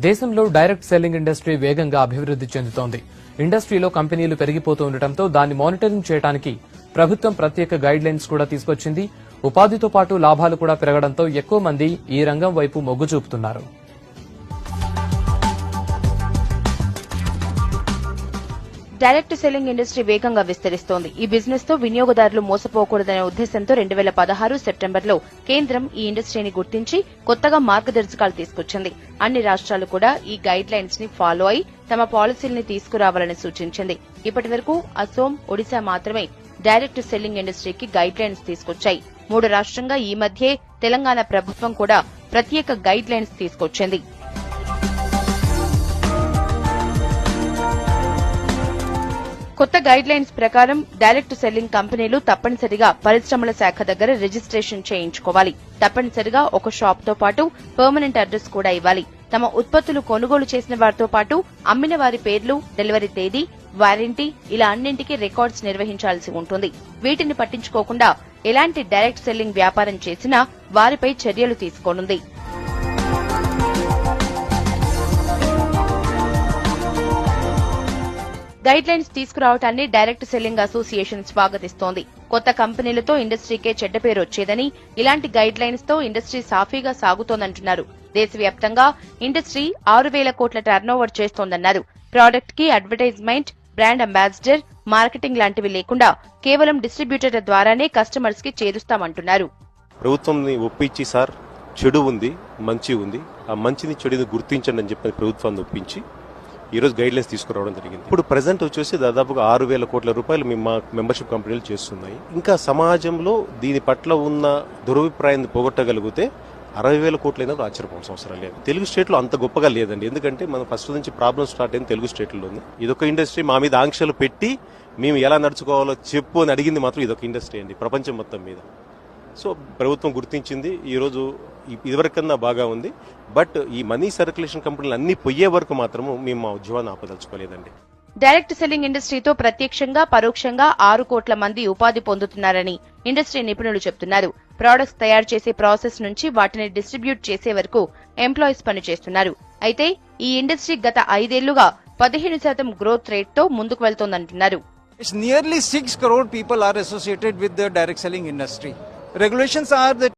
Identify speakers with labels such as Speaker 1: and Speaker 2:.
Speaker 1: దేశంలో direct selling industry వేగంగా అభివృద్ధి చెందుతోంది. ఇండస్ట్రీలో కంపెనీలు పెరిగిపోతూ ఉండటంతో దాన్ని మానిటరింగ్ చేయడానికి ప్రభుత్వం ప్రత్యేక గైడ్ లైన్స్ కూడా తీసుకొచ్చింది. ఉపాధితో పాటు లాభాలు కూడా పెరగడంతో ఎక్కువ మంది ఈ రంగం వైపు మొగ్గు చూపుతున్నారు.
Speaker 2: డైరెక్ట్ సెల్లింగ్ ఇండస్ట్రీ వేగంగా విస్తరిస్తోంది. ఈ బిజినెస్ తో వినియోగదారులు మోసపోకూడదనే ఉద్దేశంతో 2016 సెప్టెంబర్లో కేంద్రం ఈ ఇండస్ట్రీని గుర్తించి కొత్తగా మార్గదర్శకాలు తీసుకొచ్చింది. అన్ని రాష్ట్రాలు కూడా ఈ గైడ్ లైన్స్ ని ఫాలో అయి తమ పాలసీల్ని తీసుకురావాలని సూచించింది. ఇప్పటి వరకు అసోం, ఒడిశా మాత్రమే డైరెక్ట్ సెల్లింగ్ ఇండస్ట్రీకి గైడ్ లైన్స్ తీసుకొచ్చాయి. 3 రాష్ట్రంగా ఈ మధ్యే తెలంగాణ ప్రభుత్వం కూడా ప్రత్యేక గైడ్ లైన్స్ తీసుకొచ్చింది. కొత్త గైడ్ లైన్స్ ప్రకారం డైరెక్ట్ సెల్లింగ్ కంపెనీలు తప్పనిసరిగా పరిశ్రమల శాఖ దగ్గర రిజిస్ట్రేషన్ చేయించుకోవాలి. తప్పనిసరిగా ఒక షాప్ తో పాటు పర్మనెంట్ అడ్రస్ కూడా ఇవ్వాలి. తమ ఉత్పత్తులు కొనుగోలు చేసిన వారితో పాటు అమ్మిన వారి పేర్లు, డెలివరీ తేదీ, వారంటీ ఇలా అన్నింటికీ రికార్డ్స్ నిర్వహించాల్సి ఉంటుంది. వీటిని పట్టించుకోకుండా ఎలాంటి డైరెక్ట్ సెల్లింగ్ వ్యాపారం చేసినా వారిపై చర్యలు తీసుకోనుంది. గైడ్ లైన్స్ తీసుకురావటాన్ని డైరెక్ట్ సెల్లింగ్ అసోసియేషన్ స్వాగతిస్తోంది. కొత్త కంపెనీలతో ఇండస్ట్రీకే చెడ్డ పేరు వచ్చేదని, ఇలాంటి గైడ్ లైన్స్ తో ఇండస్ట్రీ సాఫీగా సాగుతోందంటున్నారు. దేశవ్యాప్తంగా ఇండస్ట్రీ 6,000 కోట్ల టర్నోవర్ చేస్తోందన్నారు. ప్రాడక్ట్ కి అడ్వర్టైజ్మెంట్, బ్రాండ్ అంబాసిడర్, మార్కెటింగ్ లాంటివి లేకుండా కేవలం డిస్ట్రిబ్యూటర్ల ద్వారానే కస్టమర్స్ కి చేరుస్తామంటున్నారు.
Speaker 3: ప్రభుత్వంని ఒప్పించి సార్ చెడు ఉంది, మంచి ఉంది, ఆ మంచిని చెడుని గుర్తించండి అని చెప్పి ప్రభుత్వాన్ని ఒప్పించి ఈరోజు గైడ్ లైన్స్ తీసుకురావడం జరిగింది. ఇప్పుడు ప్రెసెంట్ వచ్చేసి దాదాపుగా 6,000 కోట్ల రూపాయలు మా మెంబర్షిప్ కంపెనీలు చేస్తున్నాయి. ఇంకా సమాజంలో దీని పట్ల ఉన్న దురభిప్రాయాన్ని పోగొట్టగలిగితే 60,000 కోట్లైనా ఆశ్చర్యపోవాల్సిన అవసరం లేదు. తెలుగు స్టేట్ లో అంత గొప్పగా లేదండి. ఎందుకంటే మనం ఫస్ట్ నుంచి ప్రాబ్లం స్టార్ట్ అయింది తెలుగు స్టేట్లోనే. ఇదొక ఇండస్ట్రీ మా మీద ఆంక్షలు పెట్టి మేము ఎలా నడుచుకోవాలో చెప్పు అని అడిగింది మాత్రం ఇదొక ఇండస్ట్రీ అండి ప్రపంచం మొత్తం మీద. సో ప్రభుత్వం గుర్తించింది. ఈరోజు ఇదివరకన్నా బాగా ఉంది. బట్ ఈ మనీ సర్క్యులేషన్ కంపెనీలు అన్ని పోయే వరకు మాత్రము మేము మా ఉద్యమాన్ని ఆపదలుచుకోలేదండి.
Speaker 2: డైరెక్ట్ సెల్లింగ్ ఇండస్ట్రీతో ప్రత్యక్షంగా, పరోక్షంగా 6 కోట్ల మంది ఉపాధి పొందుతున్నారని ఇండస్ట్రీ నిపుణులు చెబుతున్నారు. ప్రొడక్ట్స్ తయారు చేసే ప్రాసెస్ నుంచి వాటిని డిస్ట్రిబ్యూట్ చేసే వరకు ఎంప్లాయీస్ పనిచేస్తున్నారు. అయితే ఈ ఇండస్ట్రీ గత 5 ఏళ్లుగా 15% గ్రోత్ రేట్ తో ముందుకు వెళ్తోందంటున్నారు.
Speaker 4: Nearly 6 crore people are associated with the direct selling industry. Regulations are that